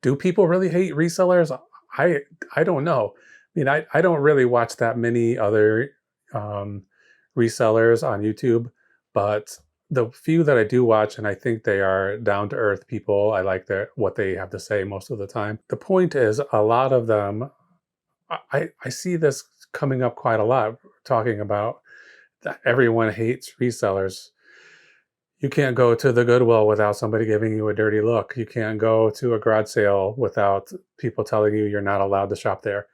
Do people really hate resellers? I I don't know. I mean, I don't really watch that many other um, resellers on YouTube, but the few that I do watch, and I think they are down to earth people. I like what they have to say most of the time. The point is, a lot of them, I see this coming up quite a lot, talking about that everyone hates resellers. You can't go to the Goodwill without somebody giving you a dirty look. You can't go to a garage sale without people telling you you're not allowed to shop there.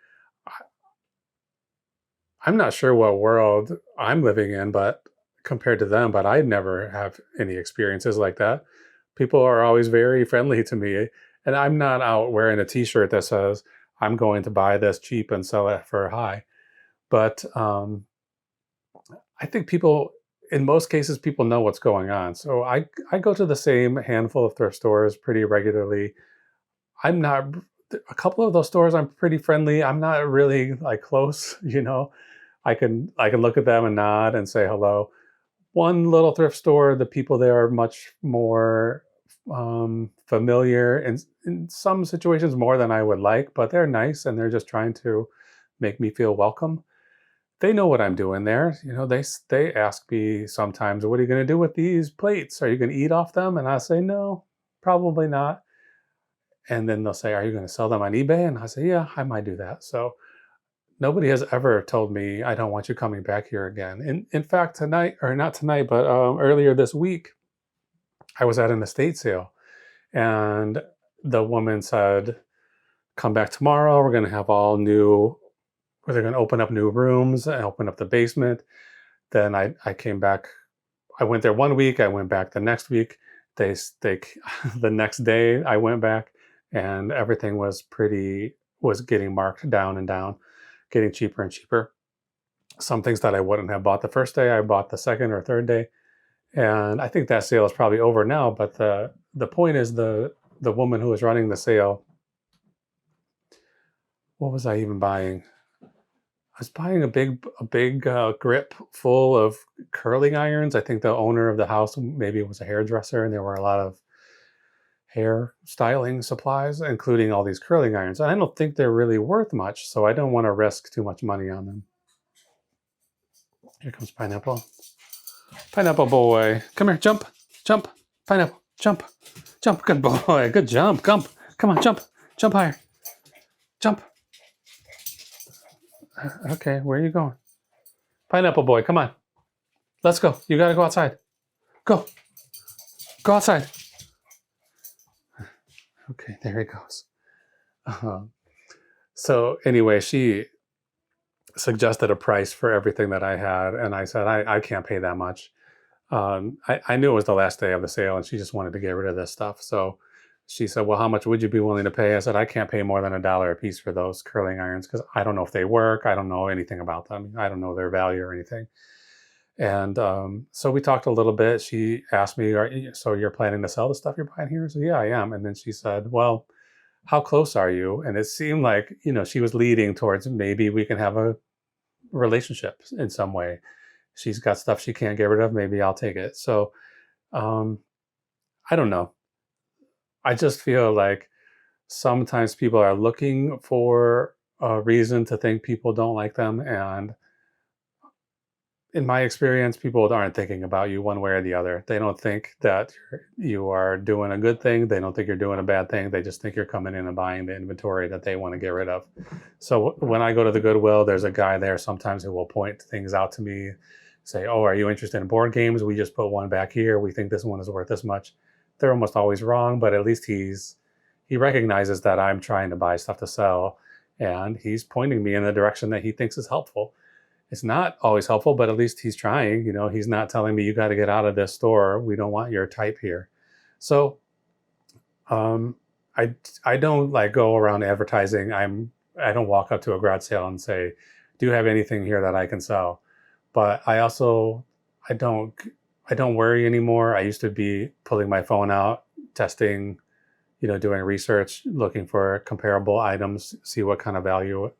I'm not sure what world I'm living in, but compared to them, but I never have any experiences like that. People are always very friendly to me, and I'm not out wearing a t-shirt that says I'm going to buy this cheap and sell it for high. But I think people, in most cases, people know what's going on. So I go to the same handful of thrift stores pretty regularly. I'm not a couple of those stores I'm pretty friendly. I'm not really like close, you know. I can look at them and nod and say hello. One little thrift store, the people there are much more familiar, and in some situations more than I would like, but they're nice and they're just trying to make me feel welcome. They know what I'm doing there. You know, they ask me sometimes, "What are you going to do with these plates? Are you going to eat off them?" And I say, "No, probably not." And then they'll say, "Are you going to sell them on eBay?" And I say, "Yeah, I might do that." So nobody has ever told me I don't want you coming back here again. In fact, tonight, or not tonight, but earlier this week, I was at an estate sale, and the woman said, "Come back tomorrow. We're going to have all new. They're going to open up new rooms and open up the basement." Then I came back. I went there one week. I went back the next week. They the next day I went back, and everything was getting marked down and down, getting cheaper and cheaper. Some things that I wouldn't have bought the first day, I bought the second or third day. And I think that sale is probably over now. But the point is, the woman who was running the sale, what was I even buying? I was buying a big grip full of curling irons. I think the owner of the house maybe was a hairdresser, and there were a lot of hair styling supplies, including all these curling irons. And I don't think they're really worth much, so I don't want to risk too much money on them. Here comes Pineapple. Pineapple boy. Come here, jump, jump. Pineapple, jump, jump. Good boy, good jump, jump. Come on, jump, jump higher, jump. Okay, where are you going? Pineapple boy, come on. Let's go. You gotta go outside. Go. Go outside. Okay, there he goes. So anyway, she suggested a price for everything that I had, and I said, I can't pay that much. I knew it was the last day of the sale, and she just wanted to get rid of this stuff. So she said, "Well, how much would you be willing to pay?" I said, "I can't pay more than $1 a piece for those curling irons because I don't know if they work. I don't know anything about them. I don't know their value or anything." And so we talked a little bit. She asked me, "So you're planning to sell the stuff you're buying here?" I said, "Yeah, I am." And then she said, "Well, how close are you?" And it seemed like, she was leading towards maybe we can have a relationship in some way. She's got stuff she can't get rid of. Maybe I'll take it. So um, I don't know. I just feel like sometimes people are looking for a reason to think people don't like them. And in my experience, people aren't thinking about you one way or the other. They don't think that you are doing a good thing. They don't think you're doing a bad thing. They just think you're coming in and buying the inventory that they want to get rid of. So when I go to the Goodwill, there's a guy there sometimes who will point things out to me, say, "Oh, are you interested in board games? We just put one back here. We think this one is worth this much." They're almost always wrong, but at least he recognizes that I'm trying to buy stuff to sell, and he's pointing me in the direction that he thinks is helpful. It's not always helpful, but at least he's trying. He's not telling me you got to get out of this store. We don't want your type here. So um, I don't like go around advertising. I don't walk up to a garage sale and say, "Do you have anything here that I can sell?" But I don't worry anymore. I used to be pulling my phone out, testing, doing research, looking for comparable items, see what kind of value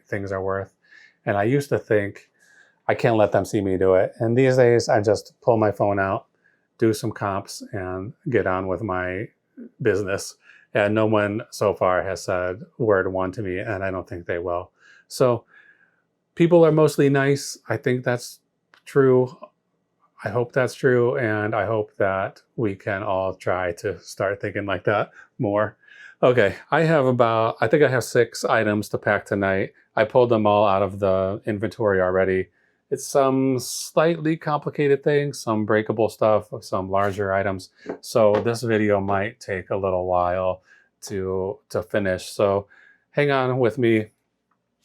things are worth. And I used to think, I can't let them see me do it. And these days, I just pull my phone out, do some comps, and get on with my business. And no one so far has said word one to me, and I don't think they will. So people are mostly nice. I think that's true. I hope that's true, and I hope that we can all try to start thinking like that more. Okay, I think I have 6 items to pack tonight. I pulled them all out of the inventory already. It's some slightly complicated things, some breakable stuff, some larger items. So this video might take a little while to finish. So hang on with me.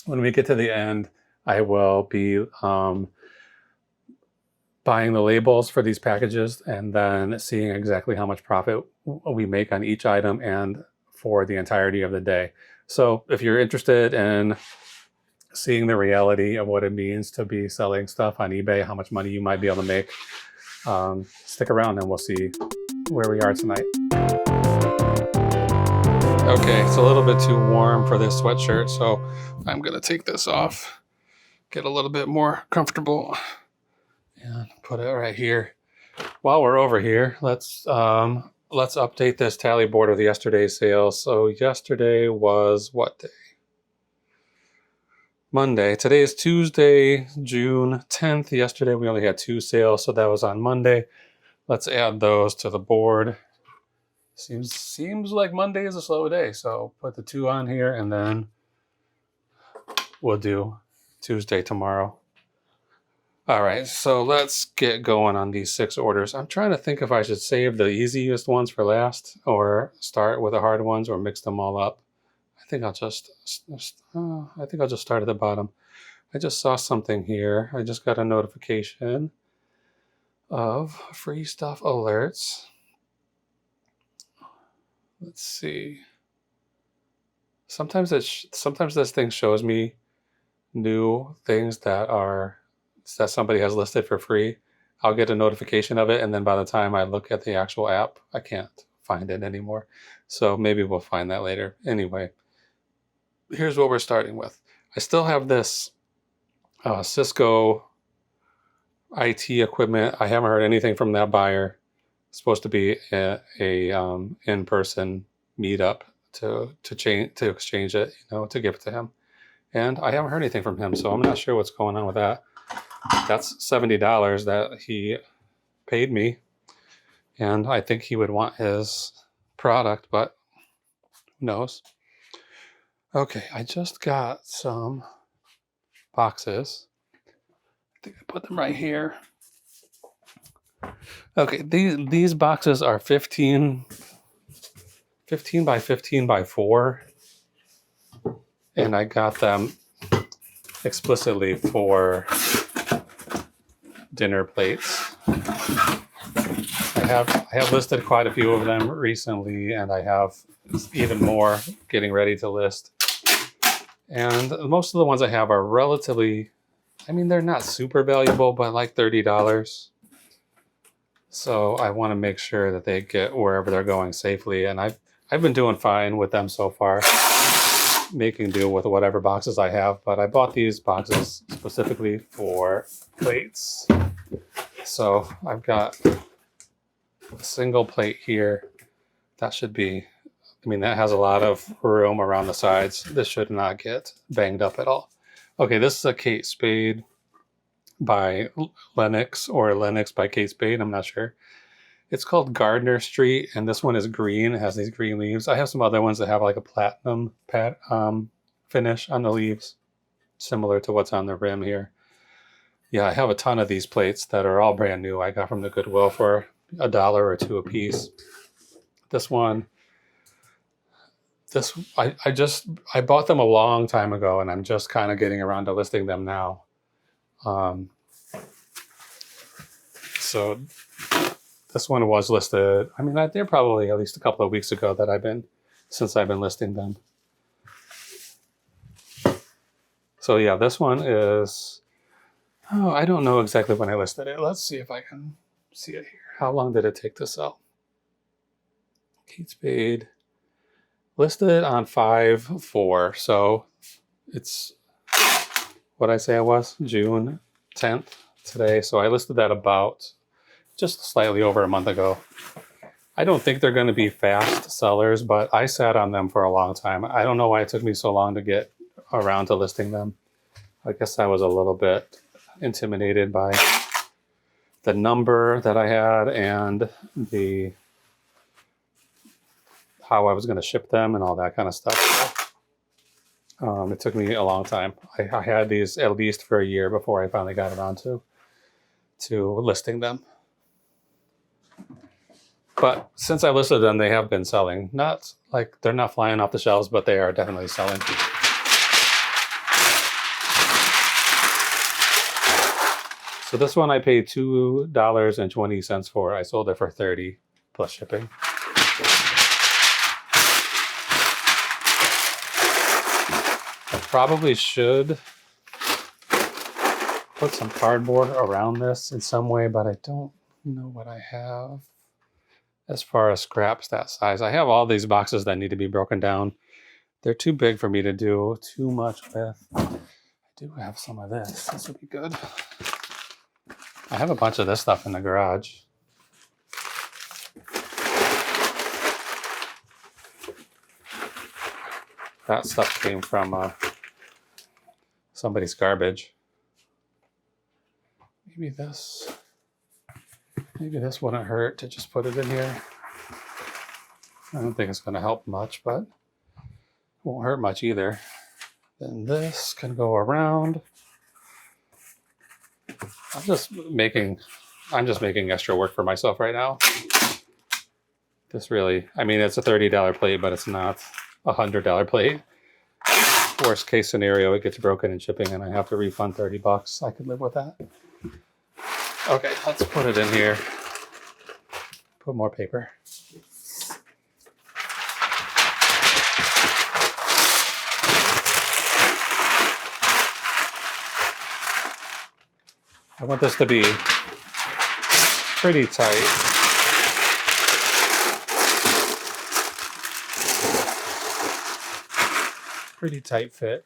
When we get to the end, I will be buying the labels for these packages and then seeing exactly how much profit we make on each item and for the entirety of the day. So if you're interested in seeing the reality of what it means to be selling stuff on eBay, how much money you might be able to make, stick around and we'll see where we are tonight. Okay, it's a little bit too warm for this sweatshirt, so I'm gonna take this off, get a little bit more comfortable, and put it right here. While we're over here, let's update this tally board of yesterday's sales. So yesterday was what day? Monday. Today is Tuesday, June 10th. Yesterday we only had 2 sales, so that was on Monday. Let's add those to the board. Seems like Monday is a slow day, so put the 2 on here and then we'll do Tuesday tomorrow. All right, so let's get going on these 6 orders. I'm trying to think if I should save the easiest ones for last or start with the hard ones or mix them all up. I think I'll just start at the bottom. I just saw something here. I just got a notification of free stuff alerts. Let's see. Sometimes this thing shows me new things that somebody has listed for free. I'll get a notification of it, and then by the time I look at the actual app, I can't find it anymore. So maybe we'll find that later. Anyway, here's what we're starting with. I still have this Cisco IT equipment. I haven't heard anything from that buyer. It's supposed to be a in-person meetup to exchange it, to give it to him. And I haven't heard anything from him, so I'm not sure what's going on with that. That's $70 that he paid me, and I think he would want his product, but who knows? Okay, I just got some boxes. I think I put them right here. Okay, these boxes are 15 by 15 by 4, and I got them explicitly for dinner plates. I have listed quite a few of them recently, and I have even more getting ready to list. And most of the ones I have are relatively, they're not super valuable, but like $30. So I want to make sure that they get wherever they're going safely. And I've been doing fine with them so far, making do with whatever boxes I have. But I bought these boxes specifically for plates. So I've got a single plate here. That should be, that has a lot of room around the sides. This should not get banged up at all. Okay, this is a Kate Spade by Lennox, or Lennox by Kate Spade, I'm not sure. It's called Gardner Street, and this one is green. It has these green leaves. I have some other ones that have like a platinum finish on the leaves, similar to what's on the rim here. Yeah, I have a ton of these plates that are all brand new. I got from the Goodwill for $1 or $2 a piece. This one, I bought them a long time ago, and I'm just kind of getting around to listing them now. So this one was listed. They're probably at least a couple of weeks ago since I've been listing them. So yeah, this one is, I don't know exactly when I listed it. Let's see if I can see it here. How long did it take to sell? Kate Spade listed on 5/4. So it's what I say it was, June 10th today. So I listed that about just slightly over a month ago. I don't think they're going to be fast sellers, but I sat on them for a long time. I don't know why it took me so long to get around to listing them. I guess I was a little bit intimidated by the number that I had and the how I was going to ship them and all that kind of stuff. So, it took me a long time. I had these at least for a year before I finally got around to listing them. But since I listed them, they have been selling. Not like they're not flying off the shelves, but they are definitely selling. So this one I paid $2.20 for. I sold it for $30 plus shipping. I probably should put some cardboard around this in some way, but I don't know what I have as far as scraps that size. I have all these boxes that need to be broken down. They're too big for me to do too much with. I do have some of this. This would be good. I have a bunch of this stuff in the garage. That stuff came from somebody's garbage. Maybe this wouldn't hurt to just put it in here. I don't think it's going to help much, but it won't hurt much either. Then this can go around. I'm just making extra work for myself right now. This really, I mean, it's a $30 plate, but it's not a $100 plate. Worst case scenario, it gets broken in shipping and I have to refund $30. I could live with that. Okay, let's put it in here. Put more paper. I want this to be pretty tight. Pretty tight fit.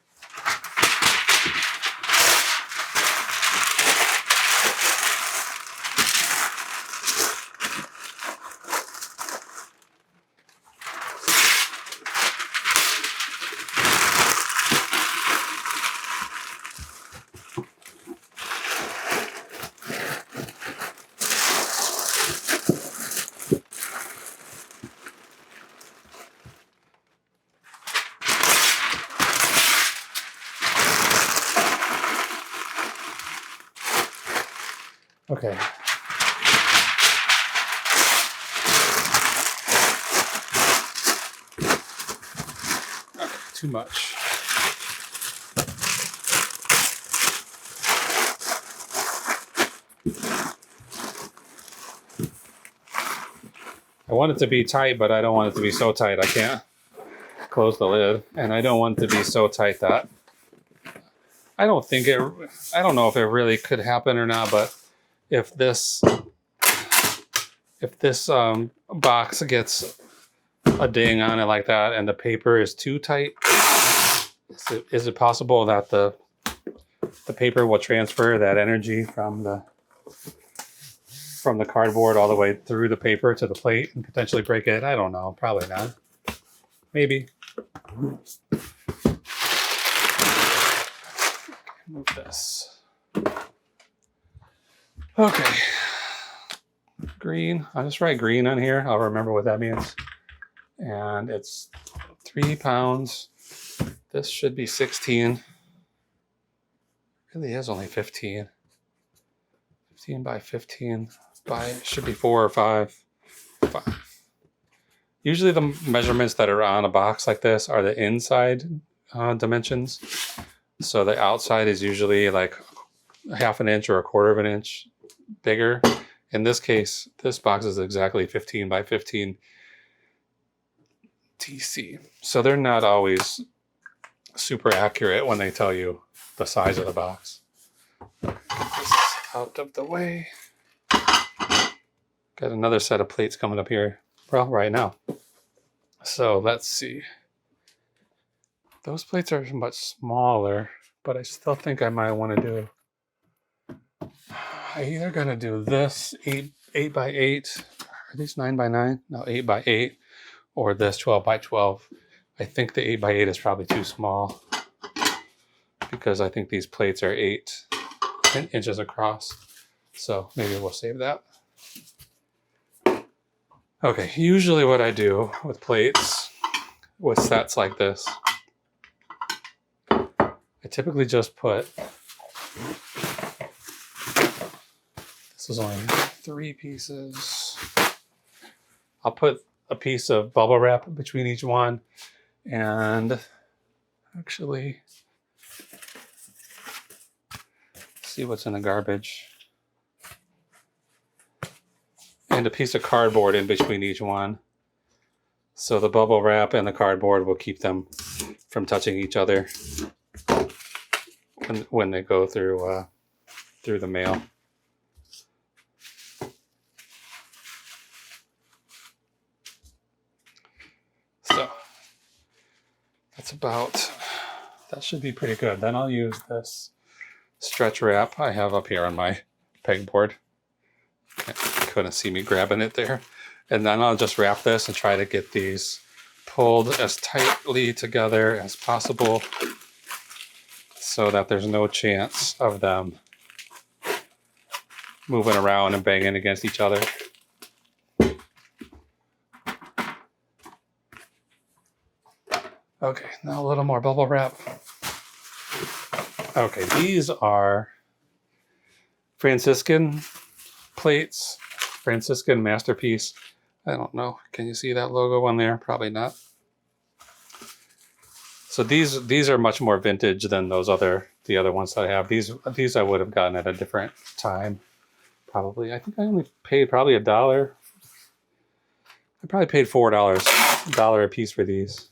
Okay. Okay, too much. I want it to be tight, but I don't want it to be so tight I can't close the lid. And I don't want it to be so tight that I don't know if it really could happen or not, but if this box gets a ding on it like that and the paper is too tight, is it possible that the paper will transfer that energy from the cardboard all the way through the paper to the plate and potentially break it? I don't know. Probably not. Maybe. Move this. Okay. Green. I'll just write green on here. I'll remember what that means. And it's 3 pounds. This should be 16. It really is only 15. 15 by 15 by, it should be 4 or 5. 5. Usually the measurements that are on a box like this are the inside dimensions. So the outside is usually like 1/2 inch or 1/4 inch bigger. In this case, this box is exactly 15 by 15 TC. So they're not always super accurate when they tell you the size of the box. Get this out of the way. Got another set of plates coming up here, well, right now. So let's see. Those plates are much smaller, but I still think I might want to do, I'm either going to do this 8 by 8, Are these 9x9? No, 8x8, or this 12x12. I think the 8x8 is probably too small because I think these plates are 8 inches across. So maybe we'll save that. Okay, usually what I do with plates, with sets like this, I typically just put, this is only 3 pieces. I'll put a piece of bubble wrap between each one, and actually, see what's in the garbage. And a piece of cardboard in between each one. So the bubble wrap and the cardboard will keep them from touching each other when they go through the mail. So that should be pretty good. Then I'll use this stretch wrap I have up here on my pegboard. You couldn't see me grabbing it there. And then I'll just wrap this and try to get these pulled as tightly together as possible so that there's no chance of them moving around and banging against each other. Okay, now a little more bubble wrap. Okay, these are Franciscan plates, Franciscan masterpiece. I don't know. Can you see that logo on there? Probably not. So these are much more vintage than the other ones that I have. These I would have gotten at a different time. Probably. I think I only paid probably $1. I probably paid $4 a piece for these.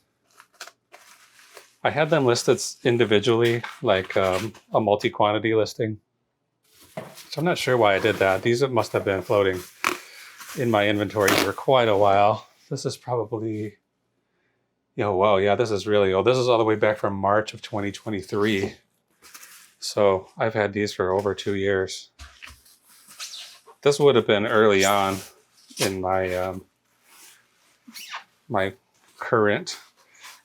I had them listed individually, like a multi-quantity listing. So I'm not sure why I did that. These must have been floating in my inventory for quite a while. This is probably, wow, yeah, this is really old. This is all the way back from March of 2023. So I've had these for over 2 years. This would have been early on in my my current.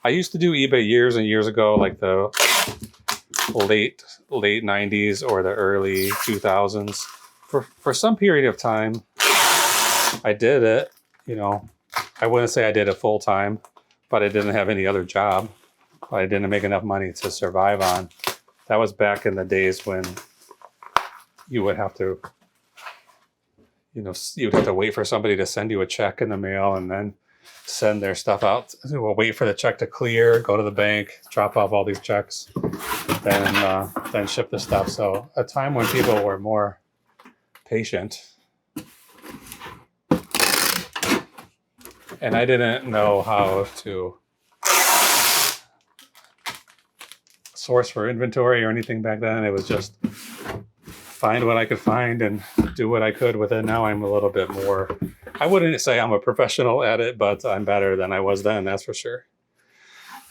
I used to do eBay years and years ago, like the late 90s or the early 2000s. For some period of time, I did it. I wouldn't say I did it full time, but I didn't have any other job. I didn't make enough money to survive on. That was back in the days when you would have to, you'd have to wait for somebody to send you a check in the mail and then send their stuff out. We'll wait for the check to clear, go to the bank, drop off all these checks, then ship the stuff. So a time when people were more patient. And I didn't know how to source for inventory or anything back then. It was just find what I could find and do what I could with it. Now I'm a little bit more, I wouldn't say I'm a professional at it, but I'm better than I was then, that's for sure.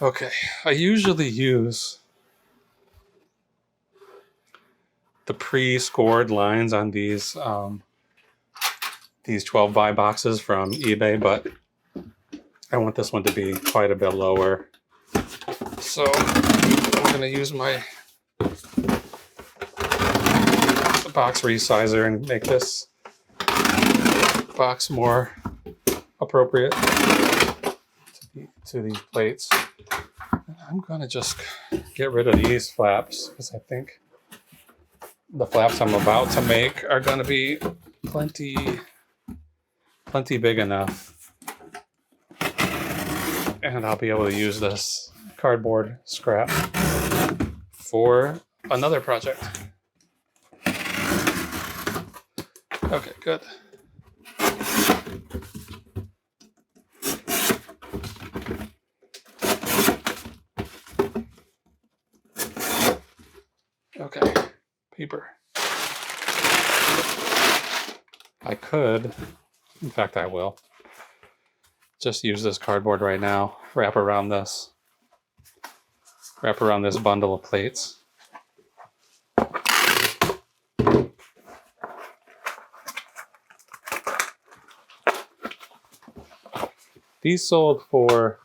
Okay, I usually use the pre-scored lines on these 12 buy boxes from eBay, but I want this one to be quite a bit lower. So I'm going to use my box resizer and make this box more appropriate to these plates. And I'm going to just get rid of these flaps because I think the flaps I'm about to make are going to be plenty big enough. And I'll be able to use this cardboard scrap for another project. Okay, good. Okay, paper. I could, in fact I will, just use this cardboard right now, wrap around this bundle of plates. These sold for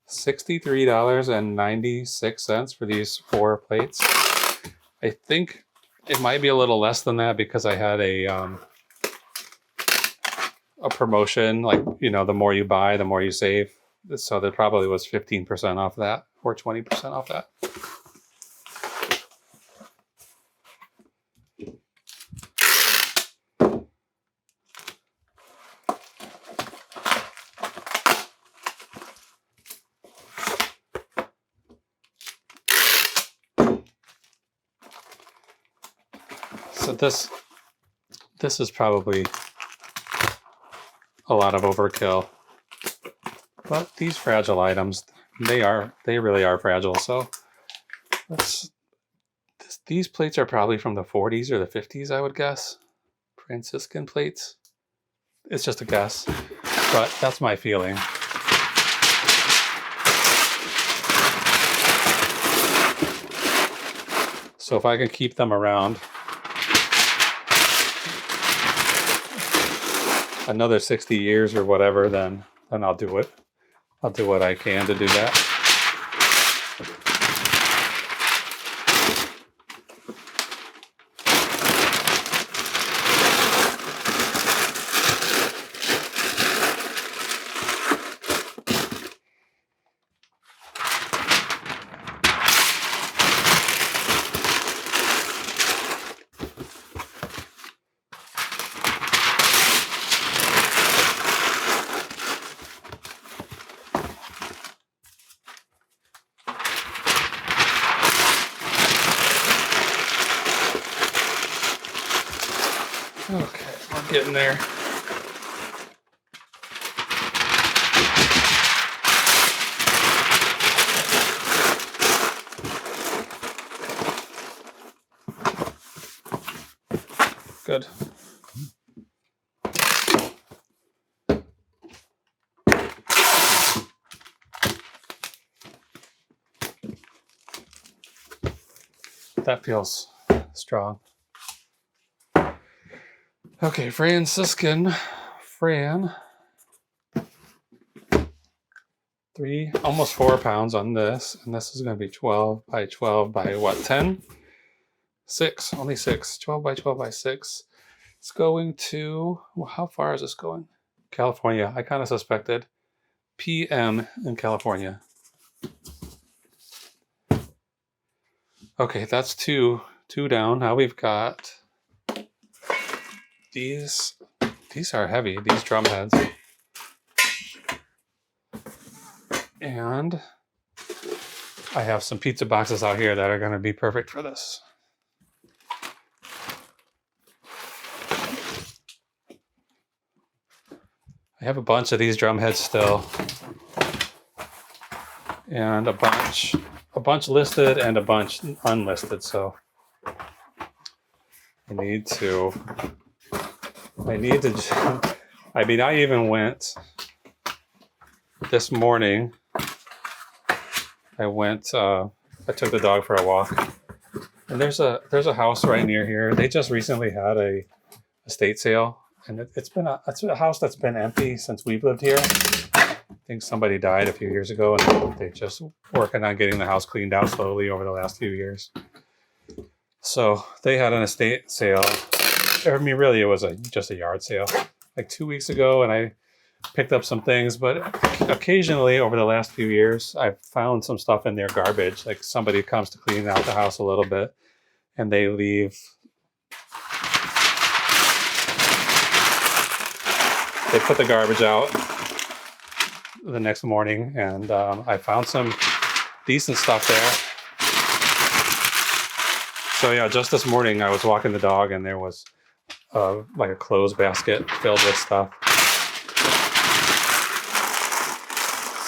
$63.96 for these 4 plates. I think it might be a little less than that because I had a promotion, like, you know, the more you buy, the more you save. So there probably was 15% off that or 20% off that. So this is probably a lot of overkill, but these fragile items, they really are fragile. So these plates are probably from the 40s or the 50s, I would guess. Franciscan plates. It's just a guess, but that's my feeling. So if I can keep them around another 60 years or whatever, then I'll do it. I'll do what I can to do that. Okay, we're getting there. Good. That feels strong. Okay, Franciscan, Fran, almost 4 pounds on this, and this is going to be 12 by 12 by what, 10? 6, only 6, 12 by 12 by 6. It's going to, well, how far is this going? California. I kind of suspected. PM in California. Okay, that's two down. Now we've got these are heavy, these drum heads. And I have some pizza boxes out here that are going to be perfect for this. I have a bunch of these drum heads still. And a bunch listed and a bunch unlisted, so I even went this morning. I took the dog for a walk, and there's a house right near here. They just recently had a estate sale, and it's a house that's been empty since we've lived here. I think somebody died a few years ago, and they're just working on getting the house cleaned out slowly over the last few years. So they had an estate sale. I mean, really, it was just a yard sale like 2 weeks ago, and I picked up some things. But occasionally, over the last few years, I've found some stuff in their garbage. Like somebody comes to clean out the house a little bit, and they leave. They put the garbage out the next morning, and I found some decent stuff there. So yeah, just this morning I was walking the dog, and there was like a clothes basket filled with stuff.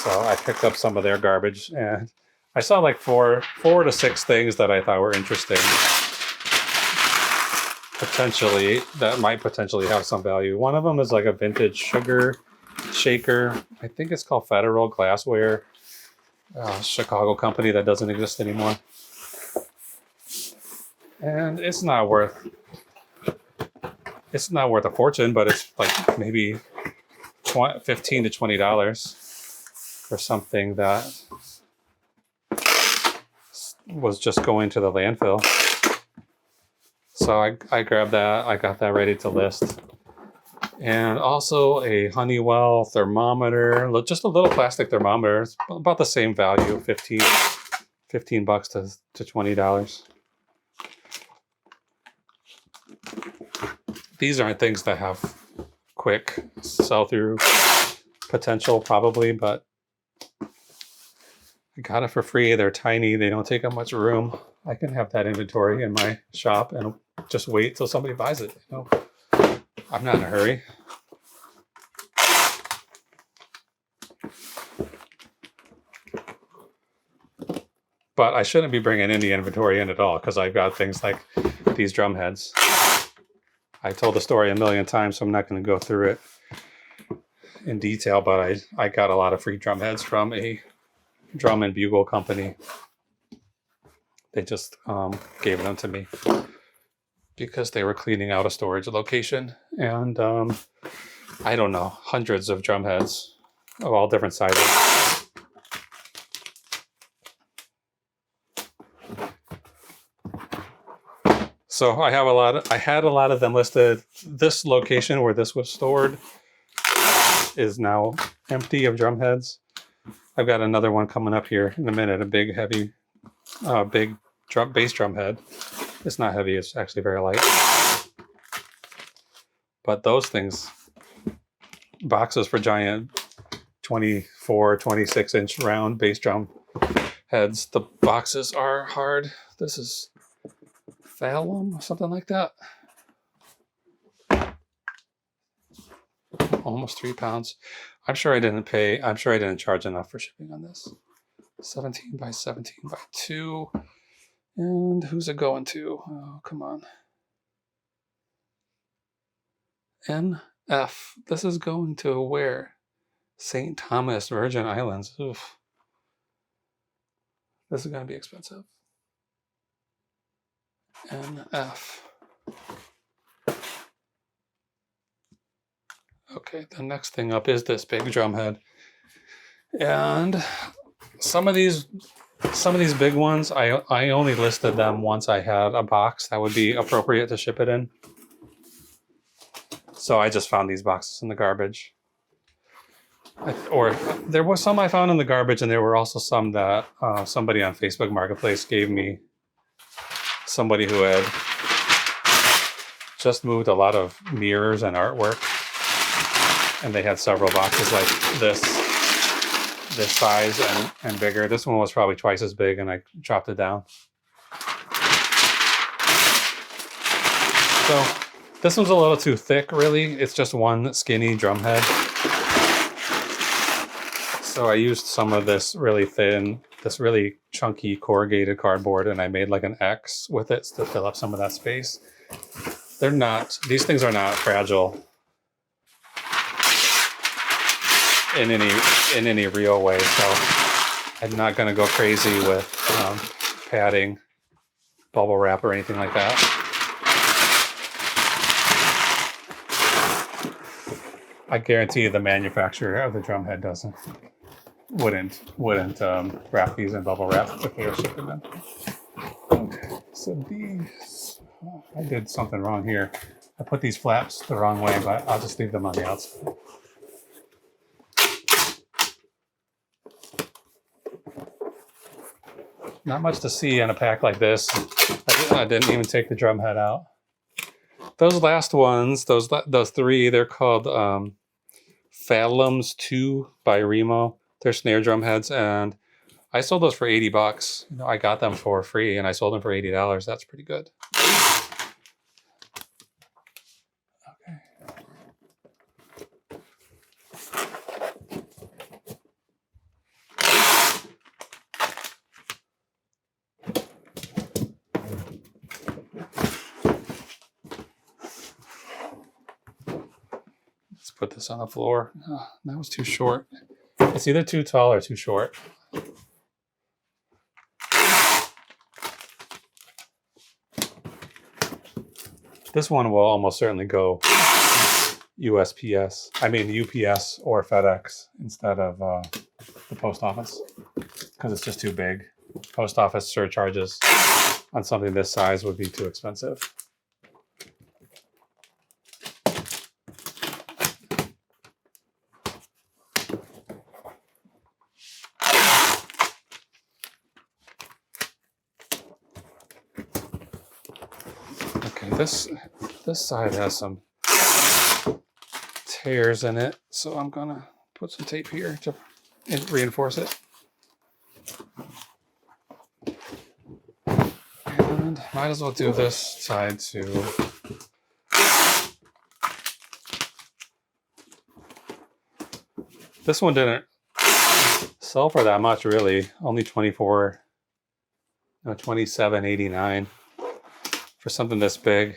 So I picked up some of their garbage, and I saw like four to six things that I thought were interesting. That might potentially have some value. One of them is like a vintage sugar shaker. I think it's called Federal Glassware, Chicago company that doesn't exist anymore. And it's not worth a fortune, but it's like maybe $15 to $20 for something that was just going to the landfill. So I grabbed that. I got that ready to list. And also a Honeywell thermometer, just a little plastic thermometer. It's about the same value, $15 to $20. These aren't things that have quick sell-through potential probably, but I got it for free. They're tiny. They don't take up much room. I can have that inventory in my shop and just wait till somebody buys it. You know, I'm not in a hurry. But I shouldn't be bringing any inventory in at all because I've got things like these drum heads. I told the story a million times, so I'm not going to go through it in detail, but I got a lot of free drum heads from a drum and bugle company. They just gave them to me because they were cleaning out a storage location. And I don't know, hundreds of drum heads of all different sizes. So I had a lot of them listed. This location where this was stored is now empty of drum heads. I've got another one coming up here in a minute, a big, heavy, bass drum head. It's not heavy, it's actually very light. But those things, boxes for giant 24, 26-inch round bass drum heads, the boxes are hard. This is Fallum, something like that. Almost 3 pounds. I'm sure I didn't charge enough for shipping on this. 17 by 17 by 2. And who's it going to? Oh, come on. NF. This is going to where? St. Thomas, Virgin Islands. Oof. This is going to be expensive. NF. Okay, the next thing up is this big drum head. And some of these big ones, I only listed them once I had a box that would be appropriate to ship it in. So I just found these boxes in the garbage. Or there was some I found in the garbage, and there were also some that somebody on Facebook Marketplace gave me. Somebody who had just moved a lot of mirrors and artwork, and they had several boxes like this size and bigger. This one was probably twice as big, and I chopped it down. So this one's a little too thick, really. It's just one skinny drum head. So I used some of this really thin, this really chunky corrugated cardboard, and I made like an X with it to fill up some of that space. These things are not fragile in any real way. So I'm not going to go crazy with padding, bubble wrap, or anything like that. I guarantee the manufacturer of the drum head wouldn't wrap these in bubble wrap if they were shipping them. Okay, so these, I did something wrong here. I put these flaps the wrong way, but I'll just leave them on the outside. Not much to see in a pack like this. I didn't even take the drum head out. Those last ones, those three, they're called Fallums 2 by Remo. They're snare drum heads, and I sold those for $80. You know, I got them for free, and I sold them for $80. That's pretty good. Okay. Let's put this on the floor. Oh, that was too short. It's either too tall or too short. This one will almost certainly go USPS. I mean UPS or FedEx instead of the post office because it's just too big. Post office surcharges on something this size would be too expensive. Okay, this side has some tears in it, so I'm gonna put some tape here to reinforce it. And might as well do this side too. This one didn't sell for that much, really. Only $27.89 for something this big.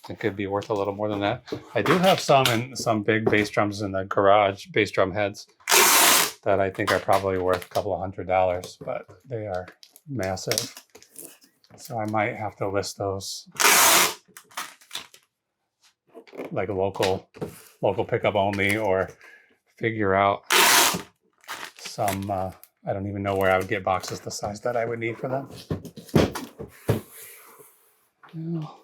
It could be worth a little more than that. I do have some big bass drums in the garage, bass drum heads, that I think are probably worth a couple of $100, but they are massive. So I might have to list those like a local pickup only, or figure out some, I don't even know where I would get boxes the size that I would need for them. Well,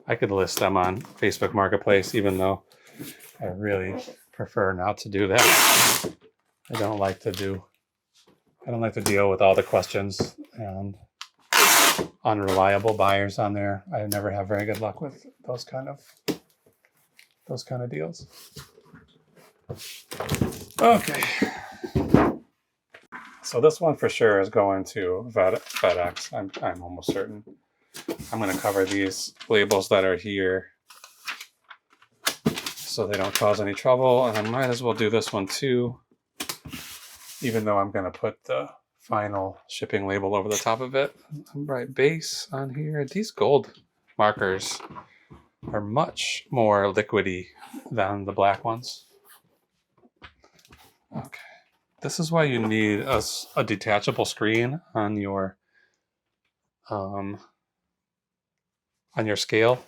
I could list them on Facebook Marketplace, even though I really prefer not to do that. I don't like to deal with all the questions and unreliable buyers on there. I never have very good luck with those kind of deals. Okay. So this one for sure is going to FedEx. I'm almost certain. I'm going to cover these labels that are here so they don't cause any trouble. And I might as well do this one too, even though I'm going to put the final shipping label over the top of it. Right base on here. These gold markers are much more liquidy than the black ones. Okay. This is why you need a detachable screen on your scale.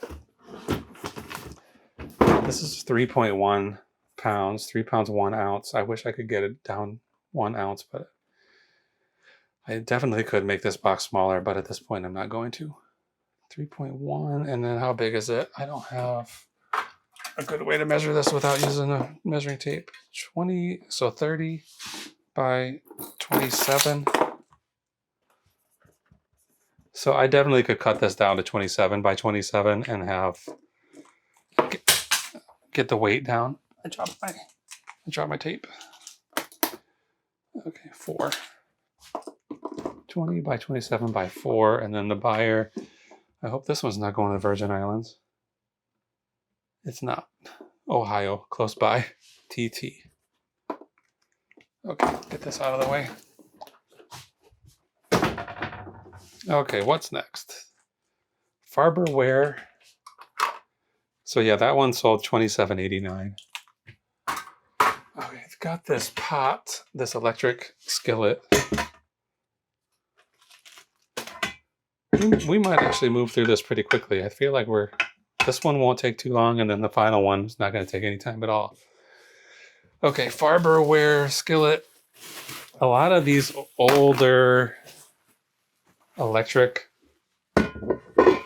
This is 3.1 pounds, 3 pounds, 1 ounce. I wish I could get it down 1 ounce, but I definitely could make this box smaller, but at this point I'm not going to. 3.1, and then how big is it? I don't have a good way to measure this without using a measuring tape. 30 by 27. So I definitely could cut this down to 27 by 27 and get the weight down. I dropped my tape. Okay, 4. 20 by 27 by 4, and then the buyer. I hope this one's not going to the Virgin Islands. It's not. Ohio, close by. TT. Okay, get this out of the way. Okay, what's next? Farberware. So yeah, that one sold $27.89. Okay, it's got this pot, this electric skillet. We might actually move through this pretty quickly. I feel like this one won't take too long, and then the final one is not going to take any time at all. Okay, Farberware skillet. A lot of these older electric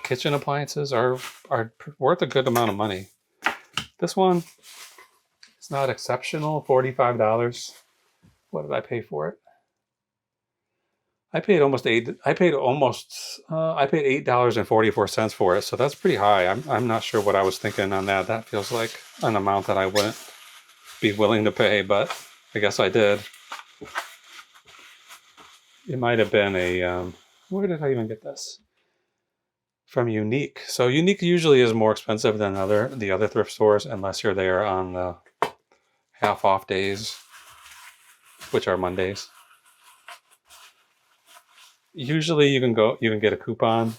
kitchen appliances are worth a good amount of money. This one is not exceptional, $45. What did I pay for it? I paid $8.44 for it, so that's pretty high. I'm not sure what I was thinking on that. That feels like an amount that I wouldn't be willing to pay, but I guess I did. It might have been a where did I even get this? From Unique. So Unique usually is more expensive than the other thrift stores, unless you're there on the half off days, which are Mondays. Usually you can get a coupon.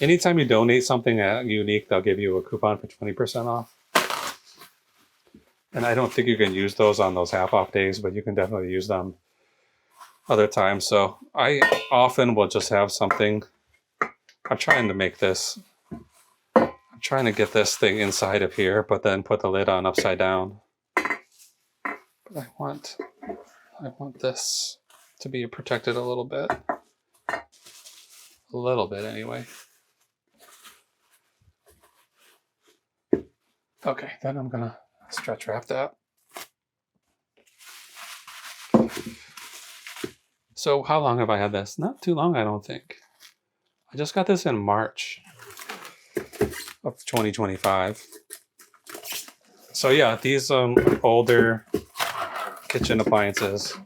Anytime you donate something at Unique, they'll give you a coupon for 20% off. And I don't think you can use those on those half-off days, but you can definitely use them other times. So I often will just have something. I'm trying to make this, I'm trying to get this thing inside of here, but then put the lid on upside down. But I want this to be protected a little bit. A little bit anyway. Okay, then I'm gonna stretch wrap that. So how long have I had this? Not too long, I don't think. I just got this in March of 2025. So yeah, these older kitchen appliances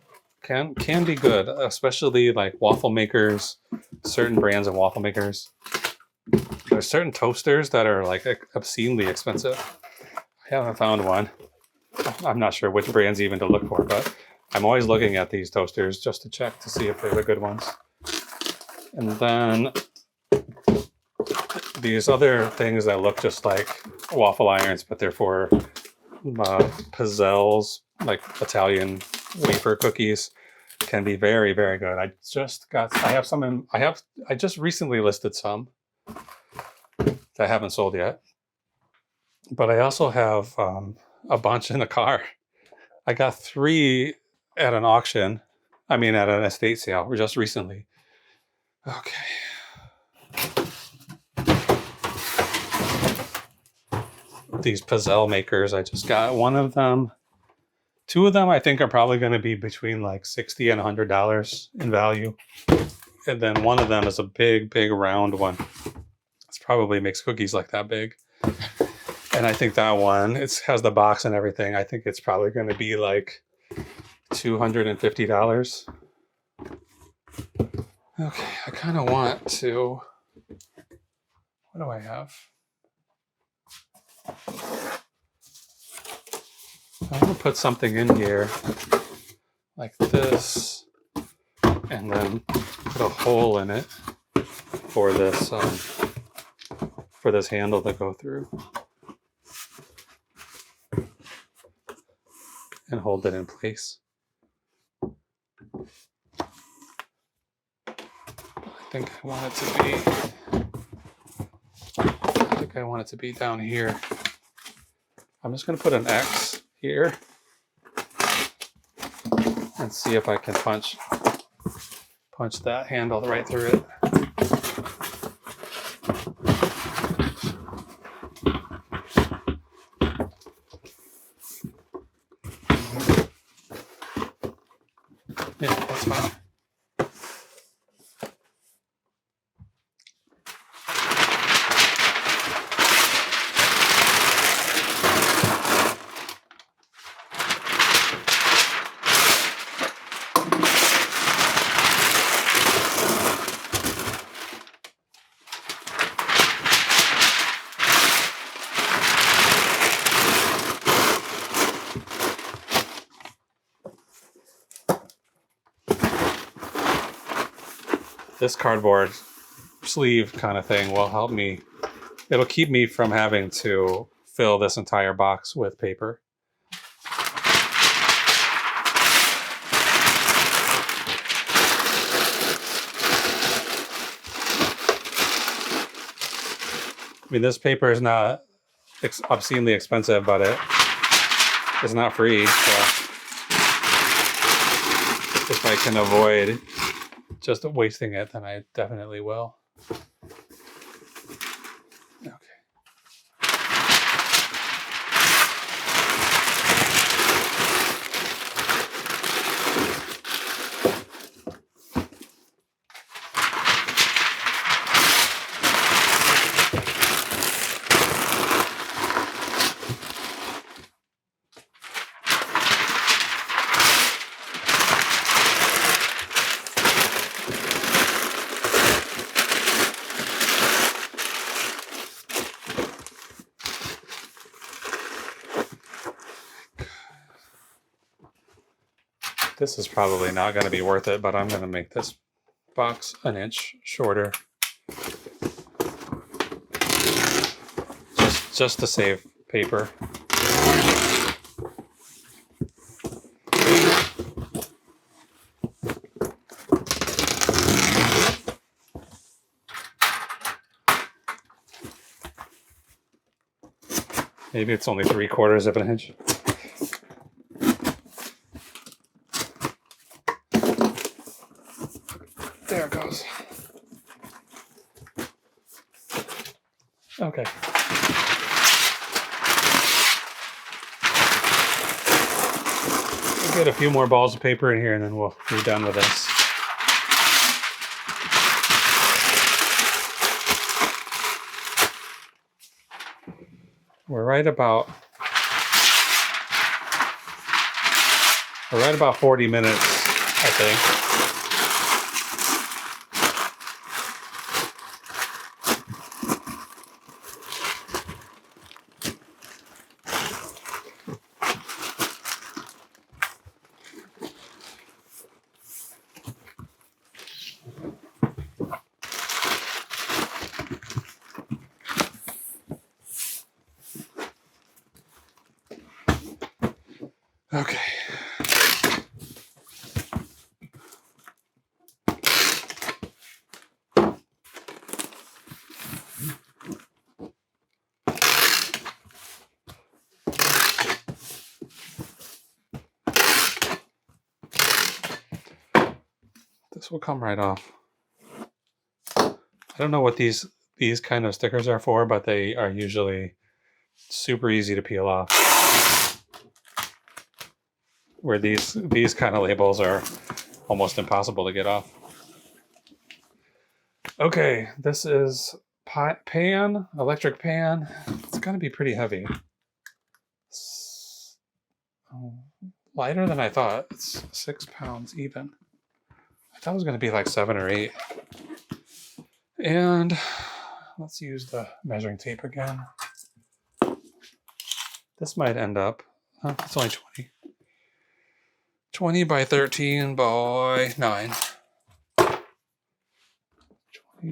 can be good, especially like waffle makers, certain brands of waffle makers. There's certain toasters that are like obscenely expensive. I haven't found one. I'm not sure which brands even to look for, but I'm always looking at these toasters just to check to see if they're the good ones. And then these other things that look just like waffle irons, but they're for pizzelles, like Italian wafer cookies, can be very, very good. I just recently listed some that I haven't sold yet, but I also have a bunch in the car. I got 3 at an auction. I mean, at an estate sale just recently. Okay. These pizzelle makers, I just got one of them. 2 of them I think are probably going to be between like $60 and $100 in value. And then one of them is a big, big round one. It probably makes cookies like that big. And I think that one, it has the box and everything. I think it's probably going to be like $250. Okay, I kind of want to, what do I have? I'm going to put something in here like this and then put a hole in it for this handle to go through and hold it in place. I think I want it to be down here. I'm just going to put an X here and see if I can punch that handle right through it. Yeah, that's fine. This cardboard sleeve kind of thing will help me. It'll keep me from having to fill this entire box with paper. I mean, this paper is not obscenely expensive, but it is not free. So if I can avoid just wasting it, then I definitely will. Okay. This is probably not going to be worth it, but I'm going to make this box an inch shorter. Just to save paper. Maybe it's only 3/4 of an inch. There it goes. Okay. We'll get a few more balls of paper in here and then we'll be done with this. We're right about 40 minutes, I think. Okay. This will come right off. I don't know what these kind of stickers are for, but they are usually super easy to peel off. Where these kind of labels are almost impossible to get off. Okay, this is pan, electric pan. It's gonna be pretty heavy. It's lighter than I thought. It's 6 pounds even. I thought it was gonna be like 7 or 8. And let's use the measuring tape again. This might end up, it's only 20. 20 by 13 by 9. 20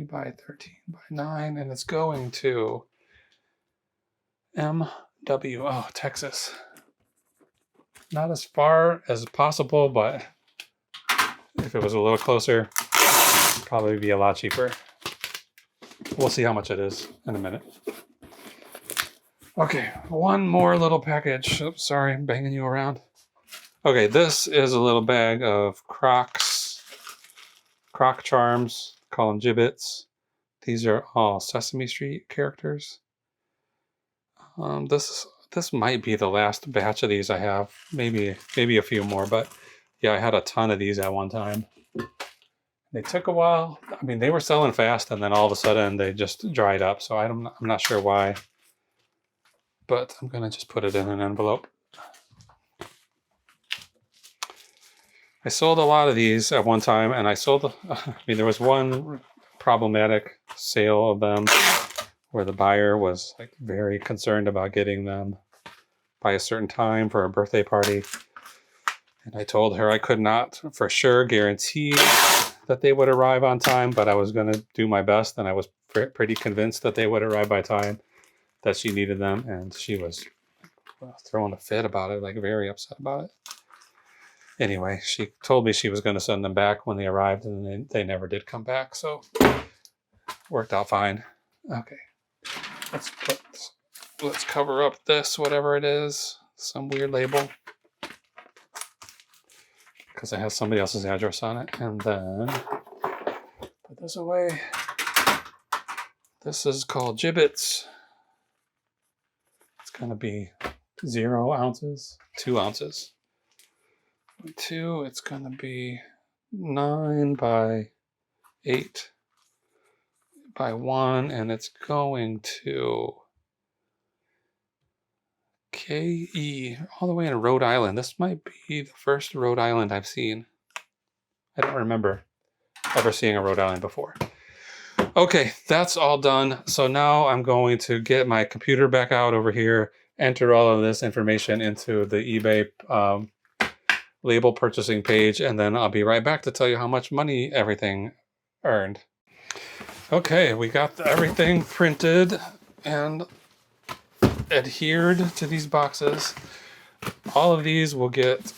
by 13 by 9, and it's going to MW, oh, Texas. Not as far as possible, but if it was a little closer, it'd probably be a lot cheaper. We'll see how much it is in a minute. Okay, one more little package. Oops, sorry, I'm banging you around. Okay, this is a little bag of Croc charms. Call them Jibbitz. These are all Sesame Street characters. This might be the last batch of these I have. Maybe a few more, but yeah, I had a ton of these at one time. They took a while. I mean, they were selling fast, and then all of a sudden they just dried up. So I'm not sure why, but I'm gonna just put it in an envelope. I sold a lot of these at one time, and there was one problematic sale of them where the buyer was like very concerned about getting them by a certain time for a birthday party. And I told her I could not for sure guarantee that they would arrive on time, but I was going to do my best, and I was pretty convinced that they would arrive by time that she needed them, and she was throwing a fit about it, like very upset about it. Anyway, she told me she was going to send them back when they arrived, and they never did come back, so worked out fine. Okay, let's cover up this, whatever it is, some weird label, because it has somebody else's address on it, and then put this away. This is called Jibbitz. It's going to be 0 ounces, 2 ounces. 2, it's going to be 9 by 8 by 1, and it's going to KE all the way in Rhode Island. This might be the first Rhode Island I've seen. I don't remember ever seeing a Rhode Island before. Okay, that's all done. So now I'm going to get my computer back out over here, enter all of this information into the eBay label purchasing page, and then I'll be right back to tell you how much money everything earned. Okay, we got everything printed and adhered to these boxes. All of these will get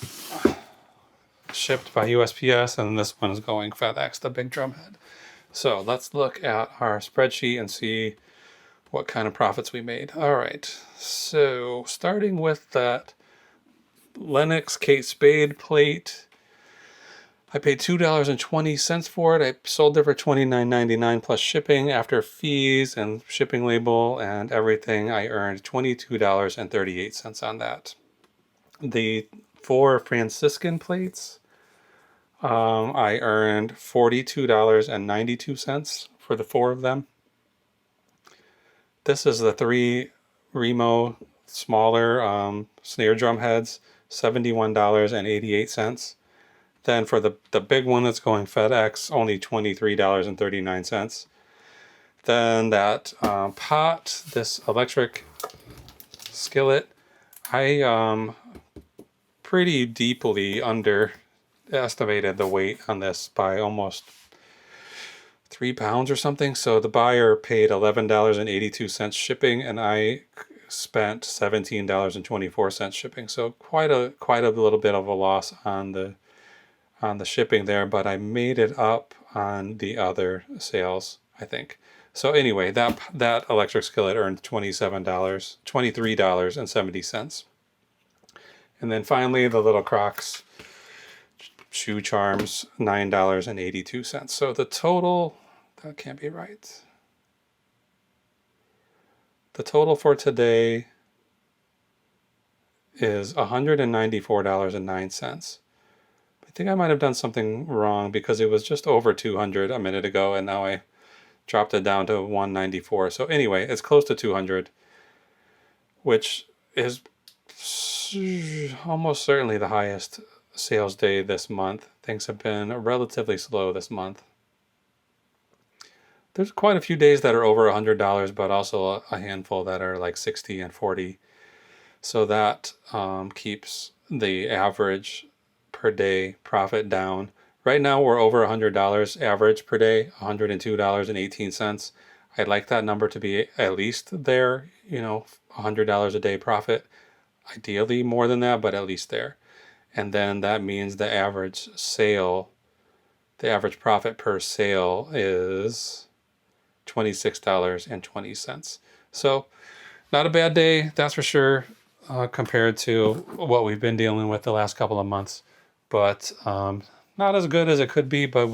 shipped by USPS, and this one is going FedEx, the big drumhead. So let's look at our spreadsheet and see what kind of profits we made. All right, so starting with that Lennox Kate Spade plate, I paid $2.20 for it. I sold it for $29.99 plus shipping. After fees and shipping label and everything, I earned $22.38 on that. The 4 Franciscan plates, I earned $42.92 for the 4 of them. This is the 3 Remo smaller snare drum heads, $71.88. Then for the big one that's going FedEx, only $23.39. Then that pot, this electric skillet, I pretty deeply underestimated the weight on this by almost 3 pounds or something. So the buyer paid $11.82 shipping, and I spent $17.24 shipping. So quite a little bit of a loss on the shipping there, but I made it up on the other sales, I think. So anyway, that electric skillet earned $23.70. And then finally, the little Crocs shoe charms, $9.82. So the total, that can't be right. The total for today is $194.09. I think I might have done something wrong because it was just over 200 a minute ago, and now I dropped it down to 194. So anyway, it's close to 200, which is almost certainly the highest sales day this month. Things have been relatively slow this month. There's quite a few days that are over $100, but also a handful that are like 60 and 40. So that keeps the average per day profit down. Right now we're over $100 average per day, $102.18. I'd like that number to be at least there, $100 a day profit. Ideally more than that, but at least there. And then that means the average profit per sale is $26.20. So not a bad day, that's for sure, compared to what we've been dealing with the last couple of months. But not as good as it could be, but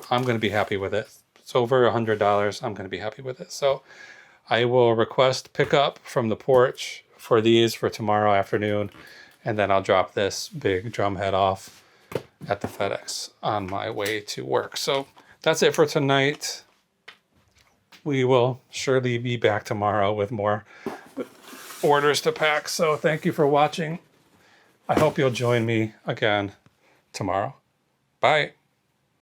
I'm going to be happy with it. It's over $100. I'm going to be happy with it. So I will request pickup from the porch for these for tomorrow afternoon, and then I'll drop this big drum head off at the FedEx on my way to work. So that's it for tonight. We will surely be back tomorrow with more orders to pack. So thank you for watching. I hope you'll join me again tomorrow. Bye.